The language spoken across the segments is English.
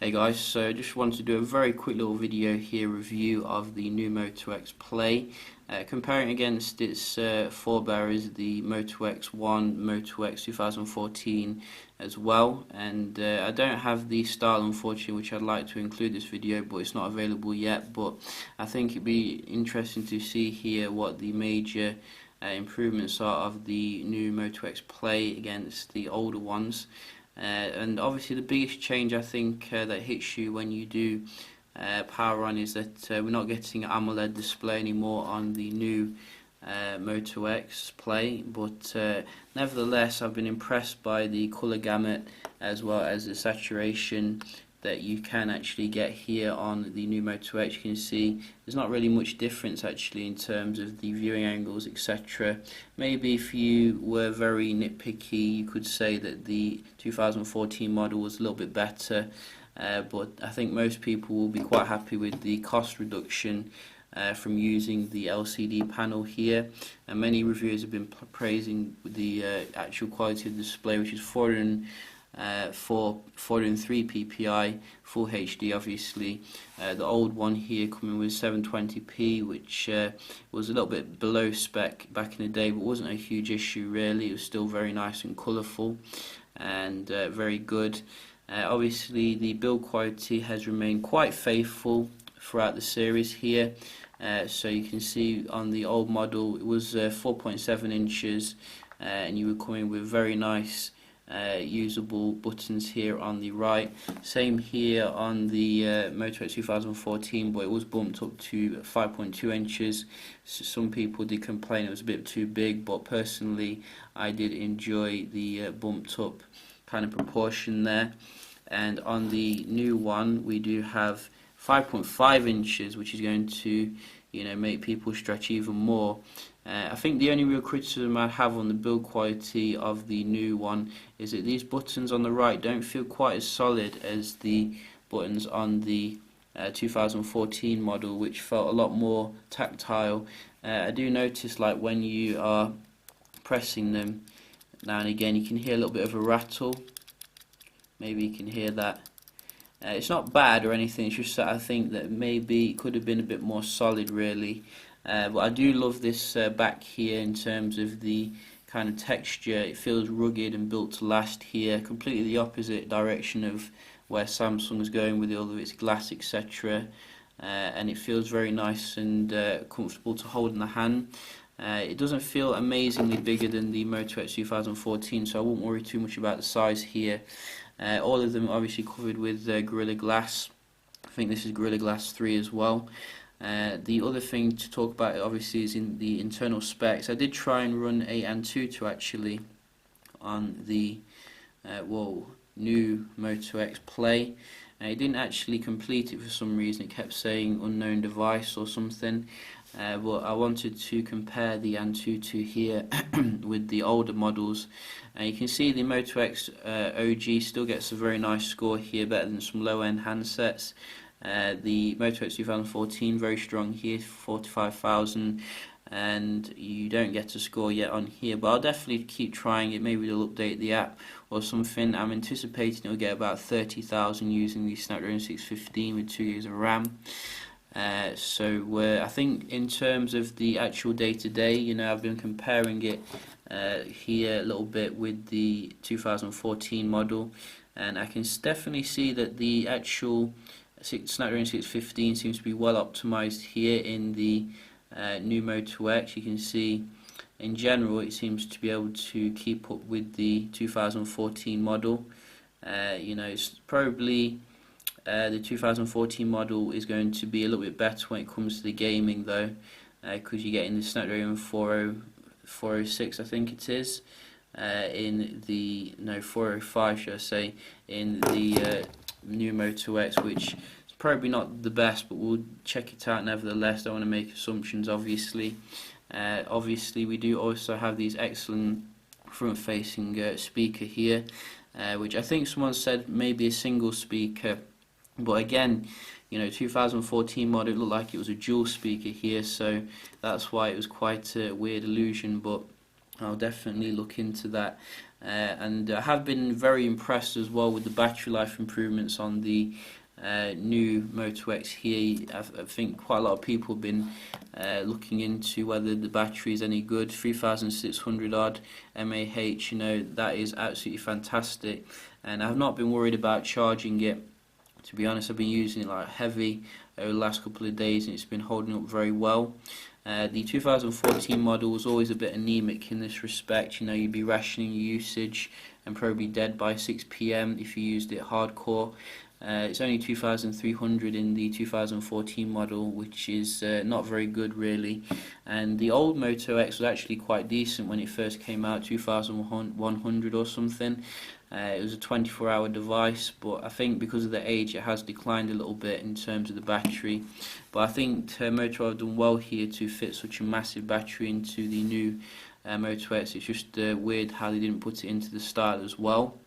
Hey guys, so just wanted to do a very quick little video here review of the new Moto X Play, comparing against its forebearers, the Moto X1, Moto X 2014 as well. And I don't have the style unfortunately, which I'd like to include this video, but it's not available yet. But I think it'd be interesting to see here what the major improvements are of the new Moto X Play against the older ones. And obviously the biggest change I think that hits you when you do power on is that we're not getting an AMOLED display anymore on the new Moto X Play, but nevertheless I've been impressed by the colour gamut as well as the saturation that you can actually get here on the new Moto X. You can see there's not really much difference actually in terms of the viewing angles, etc. Maybe if you were very nitpicky you could say that the 2014 model was a little bit better, but I think most people will be quite happy with the cost reduction from using the LCD panel here, and many reviewers have been praising the actual quality of the display, which is 403 ppi, full HD obviously. The old one here coming with 720p, which was a little bit below spec back in the day, but wasn't a huge issue really. It was still very nice and colourful and very good. Obviously the build quality has remained quite faithful throughout the series here. So you can see on the old model it was 4.7 inches, and you were coming with very nice usable buttons here on the right. Same here on the Moto X 2014, but it was bumped up to 5.2 inches. So some people did complain it was a bit too big, but personally I did enjoy the bumped up kind of proportion there. And on the new one we do have 5.5 inches, which is going to make people stretch even more. I think the only real criticism I have on the build quality of the new one is that these buttons on the right don't feel quite as solid as the buttons on the 2014 model, which felt a lot more tactile. I do notice, like when you are pressing them now and again, you can hear a little bit of a rattle. Maybe you can hear that. It's not bad or anything, it's just that I think that maybe it could have been a bit more solid really. But I do love this back here in terms of the kind of texture. It feels rugged and built to last here, completely the opposite direction of where Samsung is going with all of its glass, etc. And it feels very nice and comfortable to hold in the hand. It doesn't feel amazingly bigger than the Moto X 2014, so I won't worry too much about the size here. All of them obviously covered with Gorilla Glass. I think this is Gorilla Glass 3 as well. The other thing to talk about obviously is in the internal specs. I did try and run a Antutu actually on the new Moto X Play. It didn't actually complete it for some reason. It kept saying unknown device or something. But I wanted to compare the Antutu here with the older models. You can see the Moto X OG still gets a very nice score here, better than some low-end handsets. The Moto X 2014 very strong here, 45,000, and you don't get a score yet on here, but I'll definitely keep trying it. Maybe they'll update the app or something. I'm anticipating it'll get about 30,000 using the Snapdragon 615 with 2 GB of RAM. I think in terms of the actual day-to-day, I've been comparing it here a little bit with the 2014 model, and I can definitely see that the actual Snapdragon 615 seems to be well optimized here in the new Moto X. You can see in general it seems to be able to keep up with the 2014 model. It's probably the 2014 model is going to be a little bit better when it comes to the gaming though, because you're getting the Snapdragon 406 I think it is, 405 should I say, in the new Moto X, which is probably not the best, but we'll check it out nevertheless. Don't want to make assumptions obviously. Obviously we do also have these excellent front-facing speaker here, which I think someone said maybe a single speaker, but again, 2014 model, it looked like it was a dual speaker here, so that's why it was quite a weird illusion, but I'll definitely look into that. and I have been very impressed as well with the battery life improvements on the new Moto X here. I think quite a lot of people have been looking into whether the battery is any good. 3,600 odd mAh, you know, that is absolutely fantastic, and I've not been worried about charging it. To be honest, I've been using it like heavy over the last couple of days, and it's been holding up very well. The 2014 model was always a bit anemic in this respect. You know, you'd be rationing your usage and probably dead by 6 PM if you used it hardcore. It's only 2,300 in the 2014 model, which is not very good really. And the old Moto X was actually quite decent when it first came out, 2,100 or something. It was a 24-hour device, but I think because of the age it has declined a little bit in terms of the battery. But I think Moto have done well here to fit such a massive battery into the new Moto X. It's just weird how they didn't put it into the style as well.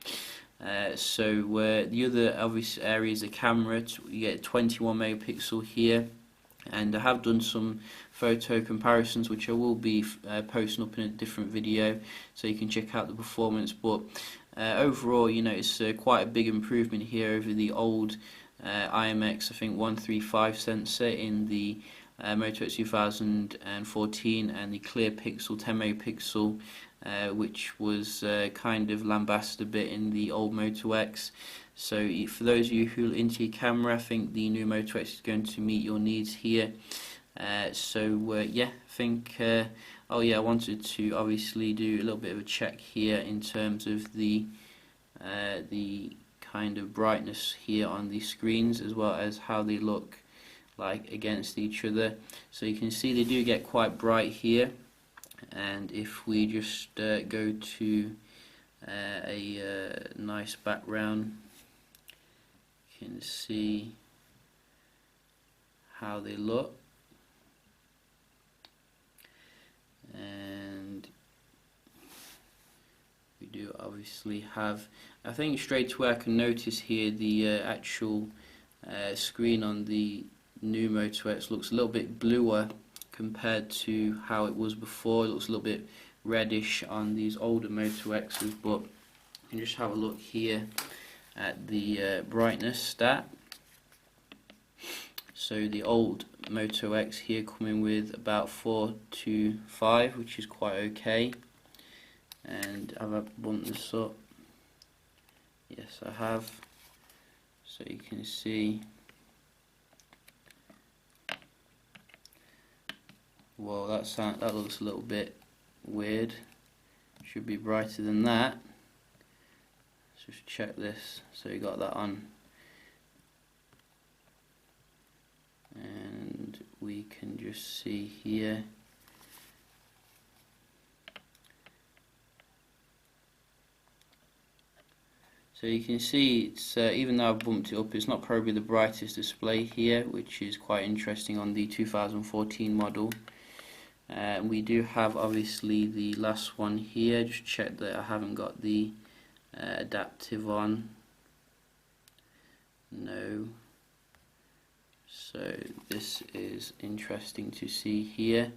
The other obvious area is the camera. You get 21 megapixel here, and I have done some photo comparisons which I will be posting up in a different video, so you can check out the performance. But overall, you know, it's quite a big improvement here over the old IMX, I think 135 sensor in the Moto X 2014, and the clear pixel 10 megapixel, which was kind of lambasted a bit in the old Moto X. So for those of you who are into your camera, I think the new Moto X is going to meet your needs here. Yeah, I think oh yeah, I wanted to obviously do a little bit of a check here in terms of the kind of brightness here on the screens, as well as how they look like against each other. So you can see they do get quite bright here, and if we just go to a nice background, you can see how they look. And we do obviously have, I think straight away I can notice here the actual screen on the new Moto X looks a little bit bluer compared to how it was before. It looks a little bit reddish on these older Moto X's, but you can just have a look here at the brightness stat. So the old Moto X here coming with about 425, which is quite okay. And have I bumped this up? Yes, I have. So you can see, well, that looks a little bit weird. Should be brighter than that. Let's just check this. So you got that on, and we can just see here. So you can see it's even though I've bumped it up, it's not probably the brightest display here, which is quite interesting on the 2014 model. We do have obviously the last one here. Just check that I haven't got the adaptive on. No. So this is interesting to see here.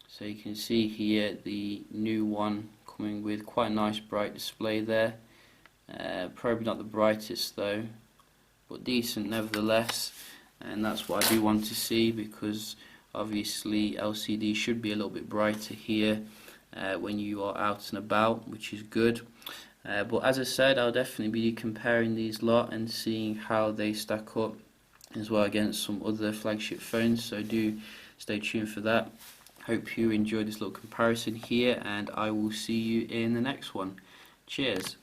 So you can see here the new one coming with quite a nice bright display there. Probably not the brightest though, but decent nevertheless, and that's what I do want to see, because obviously LCD should be a little bit brighter here when you are out and about, which is good. But as I said, I'll definitely be comparing these lot and seeing how they stack up as well against some other flagship phones, so do stay tuned for that. Hope you enjoyed this little comparison here, and I will see you in the next one. Cheers.